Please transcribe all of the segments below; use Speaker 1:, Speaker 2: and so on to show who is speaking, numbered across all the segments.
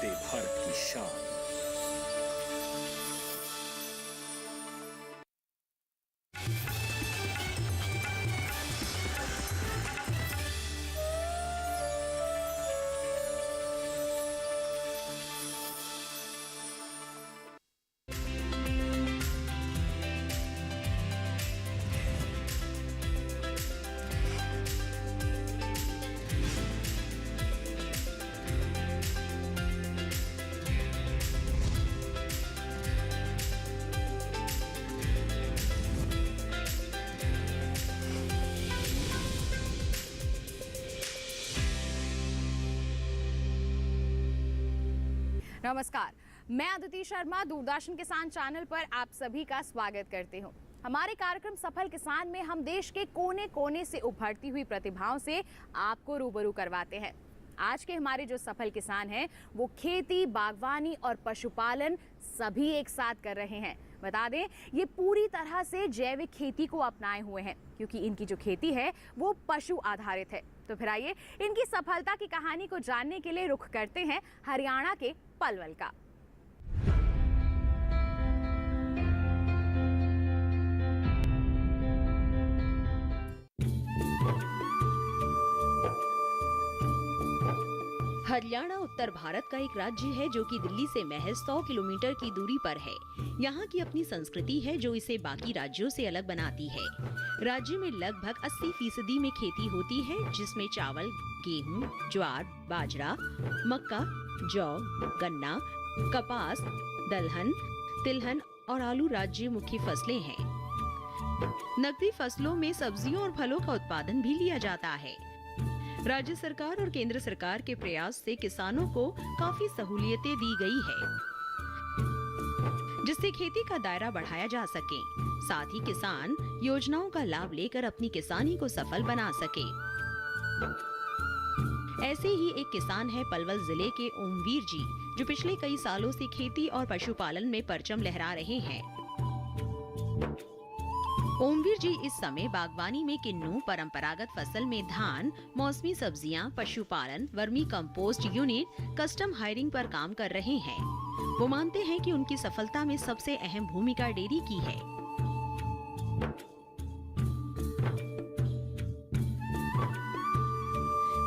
Speaker 1: वंदे भारत की शान।
Speaker 2: नमस्कार, मैं अदिति शर्मा दूरदर्शन किसान चैनल पर आप सभी का स्वागत करती हूं। हमारे कार्यक्रम सफल किसान में हम देश के कोने कोने से उभरती हुई प्रतिभाओं से आपको रूबरू करवाते हैं। आज के हमारे जो सफल किसान हैं वो खेती, बागवानी और पशुपालन सभी एक साथ कर रहे हैं। बता दें, ये पूरी तरह से जैविक खेती को अपनाए हुए हैं क्योंकि इनकी जो खेती है वो पशु आधारित है। तो फिर आइए इनकी सफलता की कहानी को जानने के लिए रुख करते हैं हरियाणा के पलवल का।
Speaker 3: हरियाणा उत्तर भारत का एक राज्य है जो कि दिल्ली से महज 100 किलोमीटर की दूरी पर है। यहाँ की अपनी संस्कृति है जो इसे बाकी राज्यों से अलग बनाती है। राज्य में लगभग 80% में खेती होती है, जिसमें चावल, गेहूं, ज्वार, बाजरा, मक्का, जौ, गन्ना, कपास, दलहन, तिलहन और आलू राज्य मुख्य फसलें हैं। नकदी फसलों में सब्जियों और फलों का उत्पादन भी लिया जाता है। राज्य सरकार और केंद्र सरकार के प्रयास से किसानों को काफी सहूलियतें दी गई है, जिससे खेती का दायरा बढ़ाया जा सके। साथ ही किसान योजनाओं का लाभ लेकर अपनी किसानी को सफल बना सके। ऐसे ही एक किसान है पलवल जिले के ओमवीर जी, जो पिछले कई सालों से खेती और पशुपालन में परचम लहरा रहे हैं। ओमवीर जी इस समय बागवानी में किन्नू, परंपरागत फसल में धान, मौसमी सब्जियां, पशुपालन, vermi compost unit, custom hiring पर काम कर रहे हैं। वो मानते हैं कि उनकी सफलता में सबसे अहम भूमिका डेयरी की है।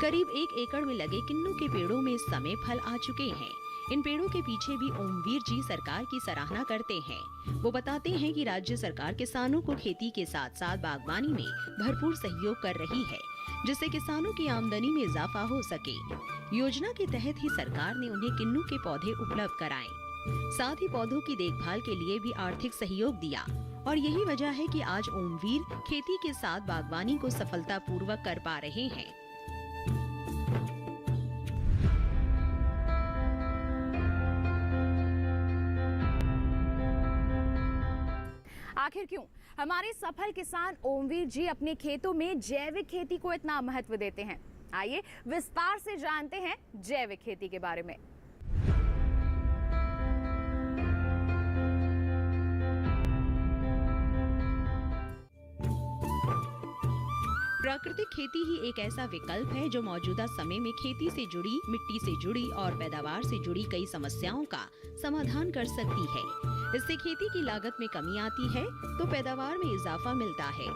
Speaker 3: करीब 1 एकड़ में लगे किन्नू के पेड़ों में इस समय फल आ चुके हैं। इन पेड़ों के पीछे भी ओमवीर जी सरकार की सराहना करते हैं। वो बताते हैं कि राज्य सरकार किसानों को खेती के साथ साथ बागवानी में भरपूर सहयोग कर रही है, जिससे किसानों की आमदनी में इजाफा हो सके। योजना के तहत ही सरकार ने उन्हें किन्नू के पौधे उपलब्ध कराए, साथ ही पौधों की देखभाल के लिए भी आर्थिक सहयोग दिया। और यही वजह है कि आज ओमवीर खेती के साथ बागवानी को सफलतापूर्वक कर पा रहे हैं।
Speaker 2: आखिर क्यों हमारे सफल किसान ओमवीर जी अपने खेतों में जैविक खेती को इतना महत्व देते हैं? आइए विस्तार से जानते हैं जैविक खेती के बारे में।
Speaker 3: प्राकृतिक खेती ही एक ऐसा विकल्प है जो मौजूदा समय में खेती से जुड़ी, मिट्टी से जुड़ी और पैदावार से जुड़ी कई समस्याओं का समाधान कर सकती है। इससे खेती की लागत में कमी आती है तो पैदावार में इजाफा मिलता है।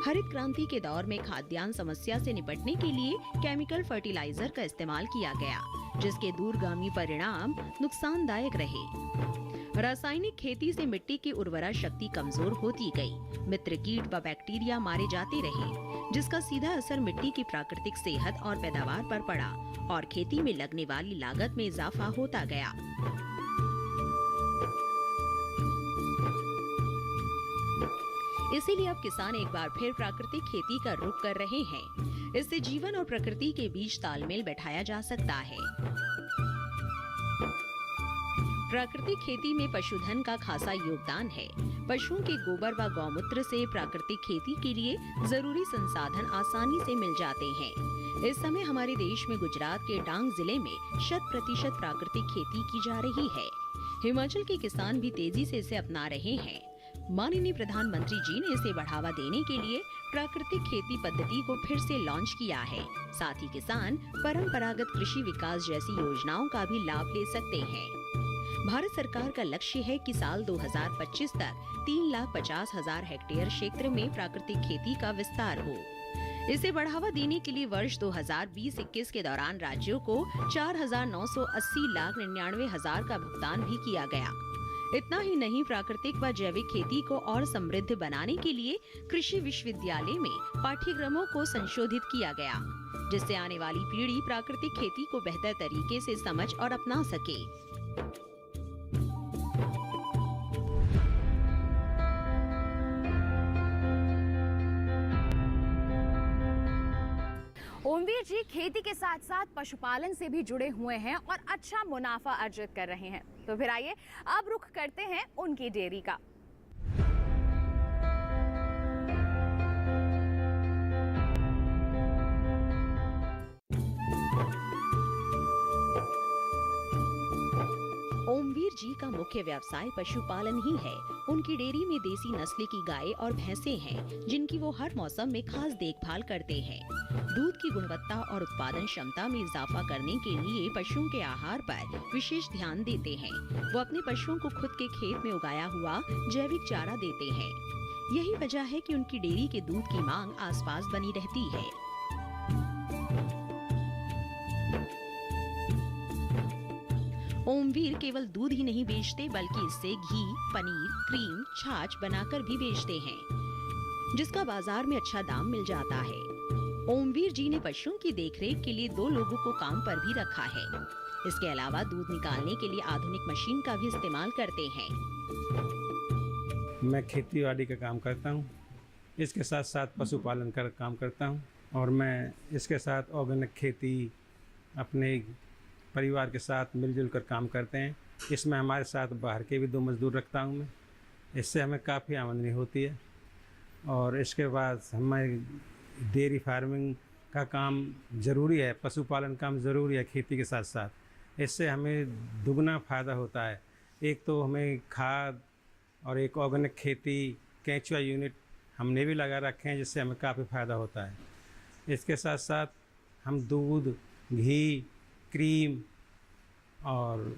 Speaker 3: हरित क्रांति के दौर में खाद्यान्न समस्या से निपटने के लिए केमिकल फर्टिलाइजर का इस्तेमाल किया गया, जिसके दूरगामी परिणाम नुकसानदायक रहे। रासायनिक खेती से मिट्टी की उर्वरा शक्ति कमजोर होती गई, मित्र कीट व बैक्टीरिया मारे जाते रहे, जिसका सीधा असर मिट्टी की प्राकृतिक सेहत और पैदावार पर पड़ा और खेती में लगने वाली लागत में इजाफा होता गया। इसीलिए अब किसान एक बार फिर प्राकृतिक खेती का रुख कर रहे हैं। इससे जीवन और प्रकृति के बीच तालमेल बैठाया जा सकता है। प्राकृतिक खेती में पशुधन का खासा योगदान है। पशुओं के गोबर व गौमूत्र से प्राकृतिक खेती के लिए जरूरी संसाधन आसानी से मिल जाते हैं। इस समय हमारे देश में गुजरात के डांग जिले में 100% प्राकृतिक खेती की जा रही है। हिमाचल के किसान भी तेजी से इसे अपना रहे हैं। माननीय प्रधानमंत्री जी ने इसे बढ़ावा देने के लिए प्राकृतिक खेती पद्धति को फिर से लॉन्च किया है। साथ ही किसान परंपरागत कृषि विकास जैसी योजनाओं का भी लाभ ले सकते हैं। भारत सरकार का लक्ष्य है कि साल 2025 तक 3,50,000 हेक्टेयर क्षेत्र में प्राकृतिक खेती का विस्तार हो। इसे बढ़ावा देने के लिए वर्ष 2020-21 के दौरान राज्यों को 4,980,99,000 का भुगतान भी किया गया। इतना ही नहीं, प्राकृतिक व जैविक खेती को और समृद्ध बनाने के लिए कृषि विश्वविद्यालय में पाठ्यक्रमों को संशोधित किया गया, जिससे आने वाली पीढ़ी प्राकृतिक खेती को बेहतर तरीके से समझ और अपना सके।
Speaker 2: ओमवीर जी खेती के साथ साथ पशुपालन से भी जुड़े हुए हैं और अच्छा मुनाफा अर्जित कर रहे हैं। तो फिर आइए अब रुख करते हैं उनकी डेयरी का।
Speaker 3: ओमवीर जी का मुख्य व्यवसाय पशुपालन ही है। उनकी डेयरी में देसी नस्ल की गाय और भैंसें हैं, जिनकी वो हर मौसम में खास देखभाल करते हैं। दूध की गुणवत्ता और उत्पादन क्षमता में इजाफा करने के लिए पशुओं के आहार पर विशेष ध्यान देते हैं। वो अपने पशुओं को खुद के खेत में उगाया हुआ जैविक चारा देते हैं। यही वजह है कि उनकी डेयरी के दूध की मांग आसपास बनी रहती है। ओमवीर केवल दूध ही नहीं बेचते, बल्कि इससे घी, पनीर, क्रीम, छाछ बनाकर भी बेचते हैं, जिसका बाजार में अच्छा दाम मिल जाता है। ओमवीर जी ने पशुओं की देखरेख के लिए 2 लोगों को काम पर भी रखा है। इसके अलावा दूध निकालने के लिए आधुनिक मशीन का भी इस्तेमाल करते हैं।
Speaker 1: मैं खेतीबाड़ी का काम करता हूँ, इसके साथ साथ पशुपालन का काम करता हूँ, और मैं इसके साथ ऑर्गेनिक खेती अपने परिवार के साथ मिलजुल कर काम करते हैं। इसमें हमारे साथ बाहर के भी 2 मजदूर रखता हूँ मैं। इससे हमें काफ़ी आमदनी होती है। और इसके बाद हमें डेयरी फार्मिंग का काम ज़रूरी है, पशुपालन काम ज़रूरी है खेती के साथ साथ। इससे हमें दुगना फ़ायदा होता है। एक तो हमें खाद और एक ऑर्गेनिक खेती केंचुआ यूनिट हमने भी लगा रखे हैं, जिससे हमें काफ़ी फ़ायदा होता है। इसके साथ साथ हम दूध, घी, क्रीम और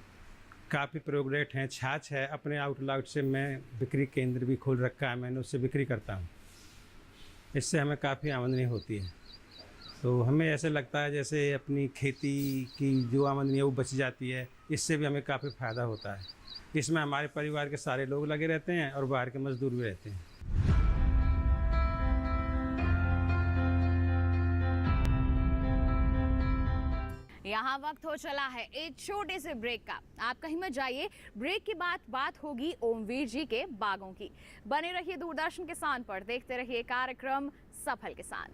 Speaker 1: काफ़ी प्रोडक्ट हैं, छाछ है। अपने आउटलेट से मैं बिक्री केंद्र भी खोल रखा है, मैंने उससे बिक्री करता हूँ। इससे हमें काफ़ी आमदनी होती है। तो हमें ऐसे लगता है जैसे अपनी खेती की जो आमदनी है वो बच जाती है। इससे भी हमें काफ़ी फ़ायदा होता है। इसमें हमारे परिवार के सारे लोग लगे रहते हैं और बाहर के मजदूर भी रहते हैं।
Speaker 2: यहाँ वक्त हो चला है एक छोटे से ब्रेक का। आप कहीं मत जाइए, ब्रेक के बाद बात होगी ओमवीर जी के बागों की। बने रहिए दूरदर्शन किसान पर, देखते रहिए कार्यक्रम सफल किसान।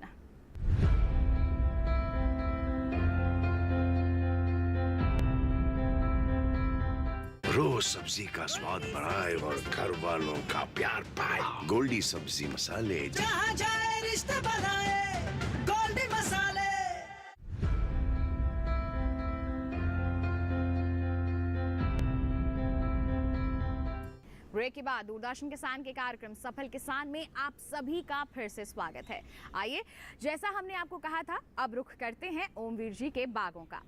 Speaker 4: रोज सब्जी का स्वाद बढ़ाए और घर वालों का प्यार पाए। गोल्डी सब्जी मसाले,
Speaker 5: जहाँ जाए रिश्ते बनाए, गोल्डी मसाले।
Speaker 2: ब्रेक के बाद दूरदर्शन किसान के कार्यक्रम सफल किसान में आप सभी का फिर से स्वागत है। आइए, जैसा हमने आपको कहा था, अब रुख करते हैं ओमवीर जी के बागों का।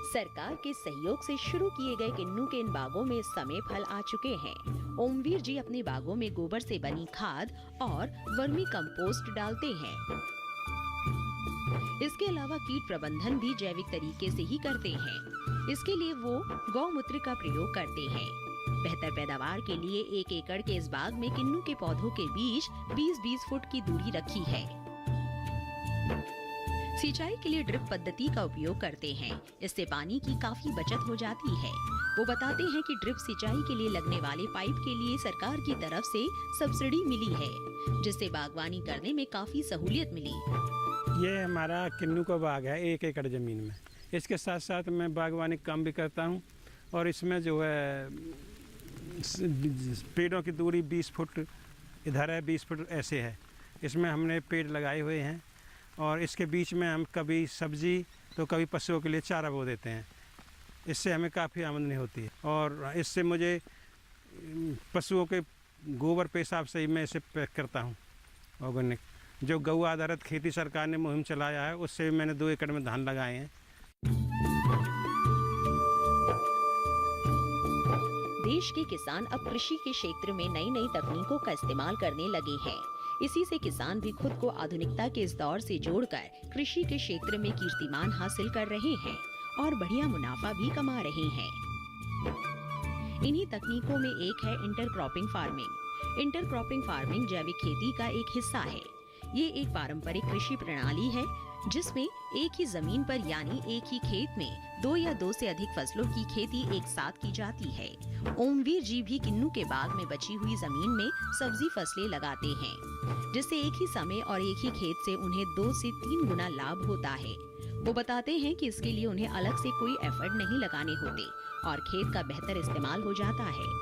Speaker 3: सरकार के सहयोग से शुरू किए गए किन्नू के इन बागों में इस समय फल आ चुके हैं। ओमवीर जी अपने बागों में गोबर से बनी खाद और वर्मी कंपोस्ट डालते हैं। इसके अलावा कीट प्रबंधन भी जैविक तरीके से ही करते हैं। इसके लिए वो गौमूत्र का प्रयोग करते हैं। बेहतर पैदावार के लिए 1 एकड़ के इस बाग में किन्नू के पौधों के बीच 20-20 फुट की दूरी रखी है। सिंचाई के लिए ड्रिप पद्धति का उपयोग करते हैं। इससे पानी की काफी बचत हो जाती है। वो बताते हैं कि ड्रिप सिंचाई के लिए लगने वाले पाइप के लिए सरकार की तरफ से सब्सिडी मिली है, जिससे बागवानी करने में काफी सहूलियत मिली।
Speaker 1: ये हमारा किन्नू का बाग है 1 एकड़ ज़मीन में। इसके साथ साथ मैं बागवानी काम भी करता हूँ, और इसमें जो है पेड़ों की दूरी 20 फुट इधर है, 20 फुट ऐसे है। इसमें हमने पेड़ लगाए हुए हैं, और इसके बीच में हम कभी सब्जी तो कभी पशुओं के लिए चारा बो देते हैं। इससे हमें काफ़ी आमदनी होती है और इससे मुझे पशुओं के गोबर पेशाब से ही मैं इसे पैक करता हूँ ऑर्गेनिक। जो गौ आधारित खेती सरकार ने मुहिम चलाया है उससे मैंने 2 एकड़ में धान लगाए हैं।
Speaker 3: देश के किसान अब कृषि के क्षेत्र में नई नई तकनीकों का इस्तेमाल करने लगे हैं। इसी से किसान भी खुद को आधुनिकता के इस दौर से जोड़कर कृषि के क्षेत्र में कीर्तिमान हासिल कर रहे हैं और बढ़िया मुनाफा भी कमा रहे हैं। इन्हीं तकनीकों में एक है इंटरक्रॉपिंग फार्मिंग। इंटरक्रॉपिंग फार्मिंग जैविक खेती का एक हिस्सा है। ये एक पारंपरिक कृषि प्रणाली है जिसमें एक ही जमीन पर यानी एक ही खेत में 2 या 2 से अधिक फसलों की खेती एक साथ की जाती है। ओमवीर जी भी किन्नू के बाग में बची हुई जमीन में सब्जी फसलें लगाते हैं, जिससे एक ही समय और एक ही खेत से उन्हें 2 से 3 गुना लाभ होता है। वो बताते हैं कि इसके लिए उन्हें अलग से कोई एफर्ट नहीं लगाने होते और खेत का बेहतर इस्तेमाल हो जाता है।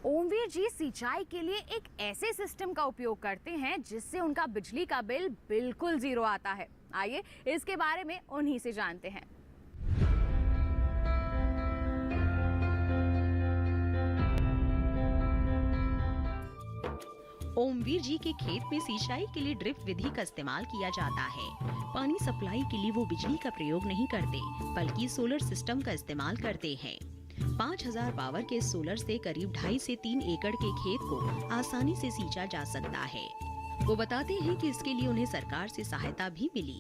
Speaker 2: ओमवीर जी सिंचाई के लिए एक ऐसे सिस्टम का उपयोग करते हैं जिससे उनका बिजली का बिल बिल्कुल 0 आता है। आइए इसके बारे में उन्हीं से जानते हैं।
Speaker 3: ओमवीर जी के खेत में सिंचाई के लिए ड्रिप विधि का इस्तेमाल किया जाता है। पानी सप्लाई के लिए वो बिजली का प्रयोग नहीं करते बल्कि सोलर सिस्टम का इस्तेमाल करते हैं। 5000 पावर के सोलर से करीब 2.5 से 3 एकड़ के खेत को आसानी से सींचा जा सकता है। वो बताते हैं कि इसके लिए उन्हें सरकार से सहायता भी मिली।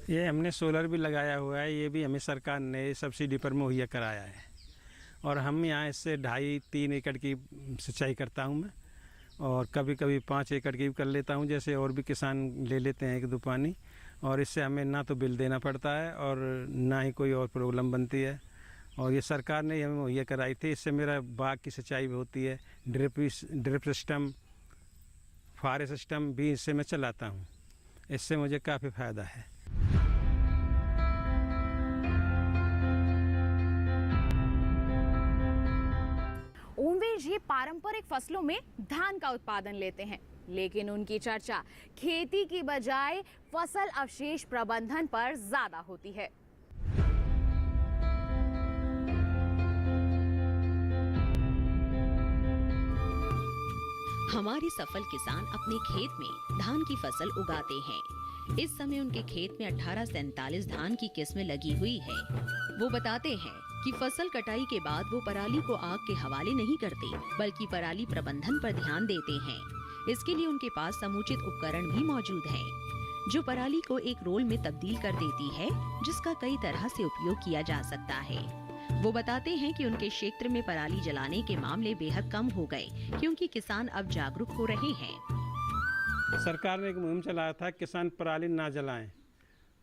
Speaker 1: ये हमने सोलर भी लगाया हुआ है, ये भी हमें सरकार ने सब्सिडी पर मुहैया कराया है और हम यहाँ इससे 2.5-3 एकड़ की सिंचाई करता हूँ मैं और कभी कभी 5 एकड़ की भी कर लेता हूँ, जैसे और भी किसान ले लेते हैं 1-2 पानी। और इससे हमें ना तो बिल देना पड़ता है और ना ही कोई और प्रॉब्लम बनती है और ये सरकार ने हमें मुहैया कराई थी। इससे मेरा बाग की सिंचाई भी होती है। ड्रिप सिस्टम, फुहारे सिस्टम भी इससे मैं चलाता हूँ। इससे मुझे काफ़ी फ़ायदा है।
Speaker 2: ओमवीर जी पारंपरिक फसलों में धान का उत्पादन लेते हैं, लेकिन उनकी चर्चा खेती की बजाय फसल अवशेष प्रबंधन पर ज्यादा होती है।
Speaker 3: हमारे सफल किसान अपने खेत में धान की फसल उगाते हैं। इस समय उनके खेत में 1847 धान की किस्में लगी हुई है। वो बताते हैं कि फसल कटाई के बाद वो पराली को आग के हवाले नहीं करते बल्कि पराली प्रबंधन पर ध्यान देते हैं। इसके लिए उनके पास समुचित उपकरण भी मौजूद हैं, जो पराली को एक रोल में तब्दील कर देती है, जिसका कई तरह से उपयोग किया जा सकता है। वो बताते हैं कि उनके क्षेत्र में पराली जलाने के मामले बेहद कम हो गए क्योंकि किसान अब जागरूक हो रहे हैं।
Speaker 1: सरकार ने एक मुहिम चलाया था किसान पराली ना जलाएं,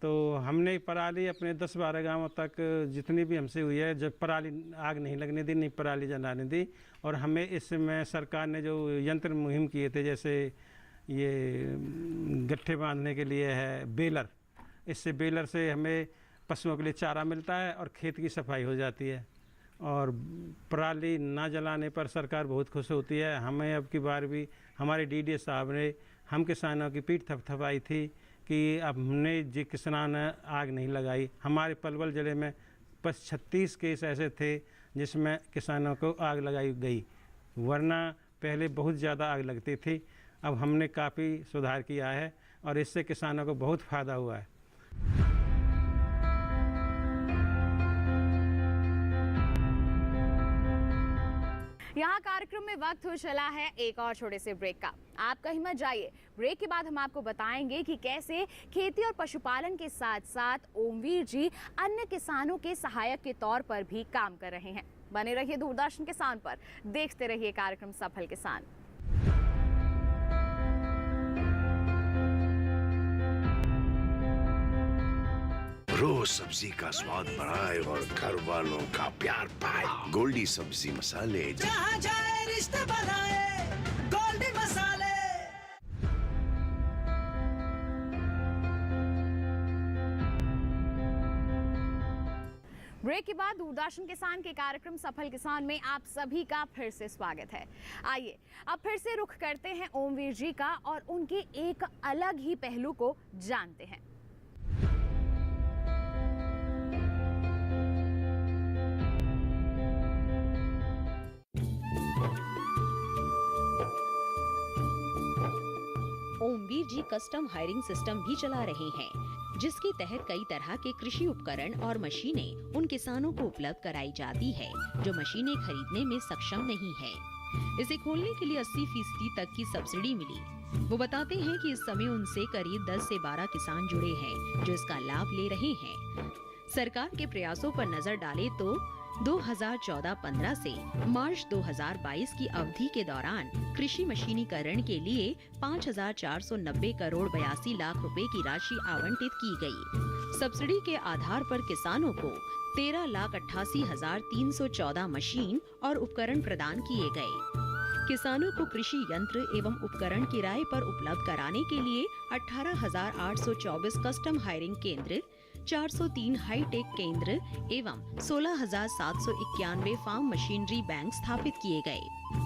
Speaker 1: तो हमने पराली अपने 10-12 गांवों तक जितनी भी हमसे हुई है, जब पराली आग नहीं लगने दी, नहीं पराली जलाने दी। और हमें इसमें सरकार ने जो यंत्र मुहिम किए थे, जैसे ये गट्ठे बांधने के लिए है बेलर, इससे बेलर से हमें पशुओं के लिए चारा मिलता है और खेत की सफाई हो जाती है। और पराली ना जलाने पर सरकार बहुत खुश होती है। हमें अब की बार भी हमारे डीडी साहब ने हम किसानों की पीठ थपथपाई थी कि अब हमने जी किसान आग नहीं लगाई। हमारे पलवल ज़िले में बस 36 केस ऐसे थे जिसमें किसानों को आग लगाई गई, वरना पहले बहुत ज़्यादा आग लगती थी। अब हमने काफ़ी सुधार किया है और इससे किसानों को बहुत फ़ायदा हुआ है।
Speaker 2: यहाँ कार्यक्रम में वक्त हो चला है एक और छोटे से ब्रेक का। आप कहीं मत जाइए। ब्रेक के बाद हम आपको बताएंगे कि कैसे खेती और पशुपालन के साथ साथ ओमवीर जी अन्य किसानों के सहायक के तौर पर भी काम कर रहे हैं। बने रहिए दूरदर्शन किसान पर, देखते रहिए कार्यक्रम सफल किसान।
Speaker 4: रोज सब्जी का स्वाद बढ़ाए और घर वालों का प्यार पाए। गोल्डी सब्जी मसाले,
Speaker 5: जहाँ जाए रिश्ते बनाए गोल्डी मसाले।
Speaker 2: ब्रेक के बाद दूरदर्शन किसान के कार्यक्रम सफल किसान में आप सभी का फिर से स्वागत है। आइए अब फिर से रुख करते हैं ओमवीर जी का और उनके एक अलग ही पहलू को जानते हैं।
Speaker 3: ओमवीर जी कस्टम हायरिंग सिस्टम भी चला रहे हैं, जिसके तहत कई तरह के कृषि उपकरण और मशीनें उन किसानों को उपलब्ध कराई जाती है जो मशीनें खरीदने में सक्षम नहीं है। इसे खोलने के लिए 80% तक की सब्सिडी मिली। वो बताते हैं कि इस समय उनसे करीब 10 से 12 किसान जुड़े हैं जो इसका लाभ ले रहे हैं। सरकार के प्रयासों पर नजर डाले तो 2014-15 से मार्च 2022 की अवधि के दौरान कृषि मशीनीकरण के लिए 5,490 करोड़ 82 लाख रुपए की राशि आवंटित की गई। सब्सिडी के आधार पर किसानों को 13,88,314 मशीन और उपकरण प्रदान किए गए। किसानों को कृषि यंत्र एवं उपकरण किराए पर उपलब्ध कराने के लिए 18,824 कस्टम हायरिंग केंद्र, 403 हाईटेक केंद्र एवं 16,791 फार्म मशीनरी बैंक स्थापित किए गए।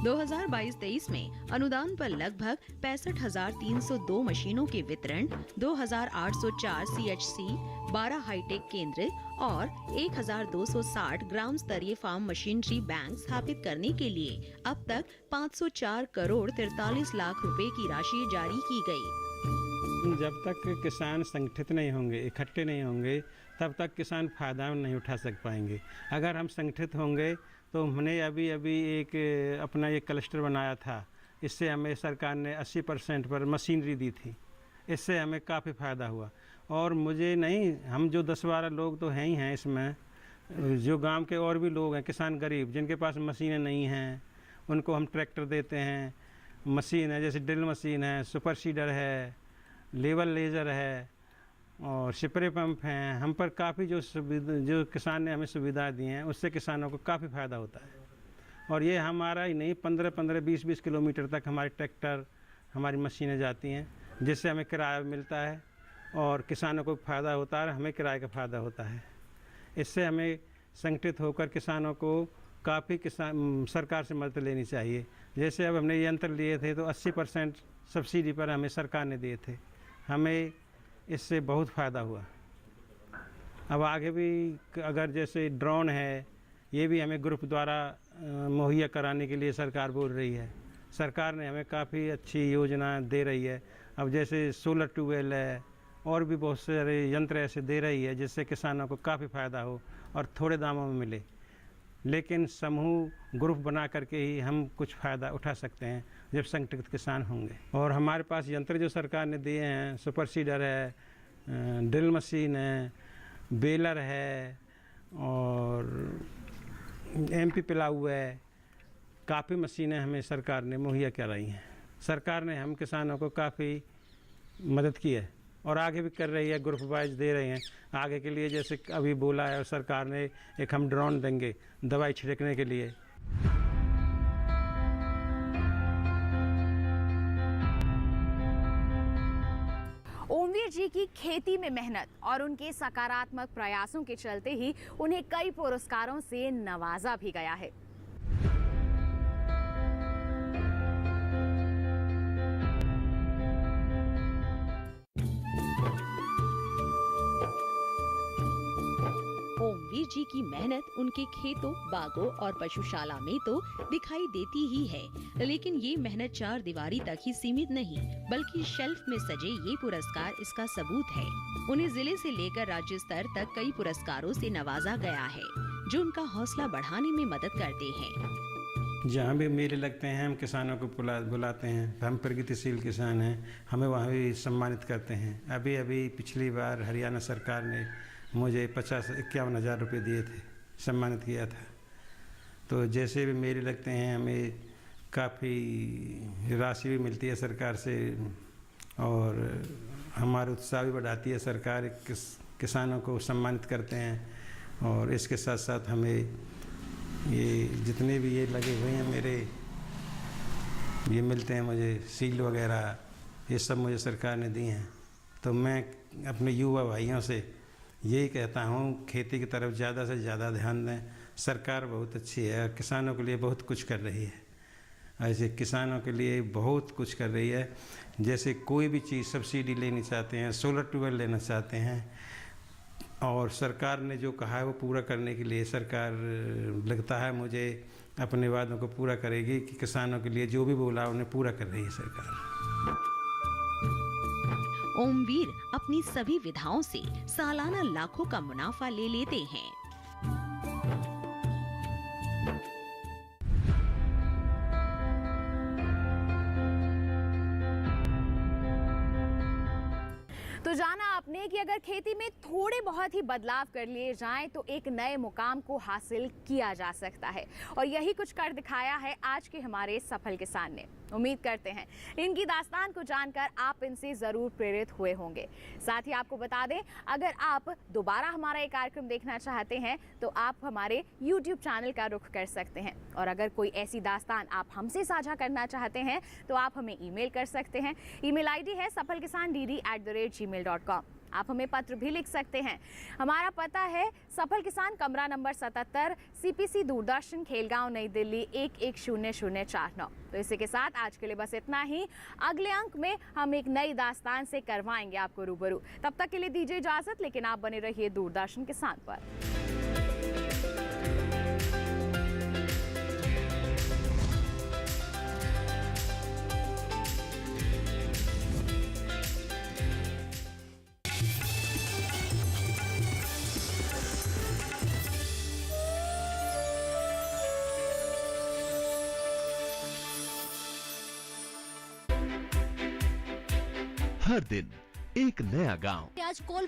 Speaker 3: 2022-23 में अनुदान पर लगभग 65,302 मशीनों के वितरण, 2,804 CHC, 12 हाईटेक केंद्र और 1,260 ग्राम स्तरीय फार्म मशीनरी बैंक स्थापित करने के लिए अब तक 504 करोड़ 43 लाख रुपए की राशि जारी की गई।
Speaker 1: जब तक किसान संगठित नहीं होंगे, इकट्ठे नहीं होंगे, तब तक किसान फायदा नहीं उठा सक पाएंगे। अगर हम संगठित होंगे तो हमने अभी एक अपना एक क्लस्टर बनाया था। इससे हमें सरकार ने 80% पर मशीनरी दी थी। इससे हमें काफ़ी फ़ायदा हुआ। और मुझे नहीं, हम जो 10-12 लोग तो हैं ही हैं इसमें, जो गांव के और भी लोग हैं किसान गरीब जिनके पास मशीनें नहीं हैं, उनको हम ट्रैक्टर देते हैं। मशीन है जैसे ड्रिल मशीन है, सुपर सीडर है, लेवल लेज़र है और स्प्रे पंप हैं। हम पर काफ़ी जो किसान ने हमें सुविधा दी हैं उससे किसानों को काफ़ी फ़ायदा होता है। और ये हमारा ही नहीं, 15-15, 20-20 किलोमीटर तक हमारे ट्रैक्टर, हमारी मशीनें जाती हैं, जिससे हमें किराया मिलता है और किसानों को फ़ायदा होता है, हमें किराए का फ़ायदा होता है। इससे हमें संगठित होकर किसानों को काफ़ी सरकार से मदद लेनी चाहिए। जैसे अब हमने यंत्र लिए थे तो 80% सब्सिडी पर हमें सरकार ने दिए थे। हमें इससे बहुत फ़ायदा हुआ। अब आगे भी अगर जैसे ड्रोन है, ये भी हमें ग्रुप द्वारा मुहैया कराने के लिए सरकार बोल रही है। सरकार ने हमें काफ़ी अच्छी योजना दे रही है। अब जैसे सोलर ट्यूबवेल है और भी बहुत सारे यंत्र ऐसे दे रही है जिससे किसानों को काफ़ी फ़ायदा हो और थोड़े दामों में मिले। लेकिन समूह ग्रुप बना करके ही हम कुछ फ़ायदा उठा सकते हैं जब संगठित किसान होंगे। और हमारे पास यंत्र जो सरकार ने दिए हैं, सुपर सीडर है, ड्रिल मशीन है, बेलर है और MP पिलाऊ है, काफ़ी मशीनें हमें सरकार ने मुहैया कराई हैं। सरकार ने हम किसानों को काफ़ी मदद की है और आगे भी कर रही है, ग्रुप वाइज दे रहे हैं। आगे के लिए जैसे अभी बोला है सरकार ने, एक हम ड्रोन देंगे दवाई छिड़कने के लिए।
Speaker 2: ओमवीर जी की खेती में मेहनत और उनके सकारात्मक प्रयासों के चलते ही उन्हें कई पुरस्कारों से नवाजा भी गया है।
Speaker 3: ओमवीर जी की मेहनत उनके खेतों, बागों और पशुशाला में तो दिखाई देती ही है, लेकिन ये मेहनत 4 दीवारी तक ही सीमित नहीं, बल्कि शेल्फ में सजे ये पुरस्कार इसका सबूत है। उन्हें जिले से लेकर राज्य स्तर तक कई पुरस्कारों से नवाजा गया है, जो उनका हौसला बढ़ाने में मदद करते हैं।
Speaker 1: जहाँ भी मेले लगते हैं हम किसानों को बुलाते हैं। हम प्रगतिशील किसान हैं, हमें वहाँ भी सम्मानित करते हैं। अभी पिछली बार हरियाणा सरकार ने मुझे 51 हज़ार रुपये दिए थे, सम्मानित किया था। तो जैसे भी मेले लगते हैं हमें काफ़ी राशि भी मिलती है सरकार से और हमारा उत्साह भी बढ़ाती है। सरकार किसानों को सम्मानित करते हैं और इसके साथ साथ हमें ये जितने भी ये लगे हुए हैं मेरे, ये मिलते हैं मुझे सील वगैरह, ये सब मुझे सरकार ने दिए हैं। तो मैं अपने युवा भाइयों से यही कहता हूँ, खेती की तरफ ज़्यादा से ज़्यादा ध्यान दें। सरकार बहुत अच्छी है और किसानों के लिए बहुत कुछ कर रही है। ऐसे किसानों के लिए बहुत कुछ कर रही है। जैसे कोई भी चीज़ सब्सिडी लेनी चाहते हैं, सोलर ट्यूबवेल लेना चाहते हैं, और सरकार ने जो कहा है वो पूरा करने के लिए सरकार लगता है मुझे अपने वादों को पूरा करेगी कि किसानों के लिए जो भी बोला उन्हें पूरा कर रही है सरकार।
Speaker 3: ओमवीर अपनी सभी विधाओं से सालाना लाखों का मुनाफा ले लेते हैं।
Speaker 2: तो जाना आपने कि अगर खेती में थोड़े बहुत ही बदलाव कर लिए जाएं तो एक नए मुकाम को हासिल किया जा सकता है, और यही कुछ कर दिखाया है आज के हमारे सफल किसान ने। उम्मीद करते हैं इनकी दास्तान को जानकर आप इनसे ज़रूर प्रेरित हुए होंगे। साथ ही आपको बता दें, अगर आप दोबारा हमारा ये कार्यक्रम देखना चाहते हैं तो आप हमारे YouTube चैनल का रुख कर सकते हैं, और अगर कोई ऐसी दास्तान आप हमसे साझा करना चाहते हैं तो आप हमें ईमेल कर सकते हैं। ईमेल आईडी है safalkisandd@gmail.com। आप हमें पत्र भी लिख सकते हैं। हमारा पता है सफल किसान, कमरा नंबर 77, CPC दूरदर्शन, खेलगांव, नई दिल्ली 110049। तो इसी के साथ आज के लिए बस इतना ही। अगले अंक में हम एक नई दास्तान से करवाएंगे आपको रूबरू। तब तक के लिए दीजिए इजाजत, लेकिन आप बने रहिए दूरदर्शन किसान पर।
Speaker 6: हर दिन एक नया गांव।
Speaker 7: आज कोलपुर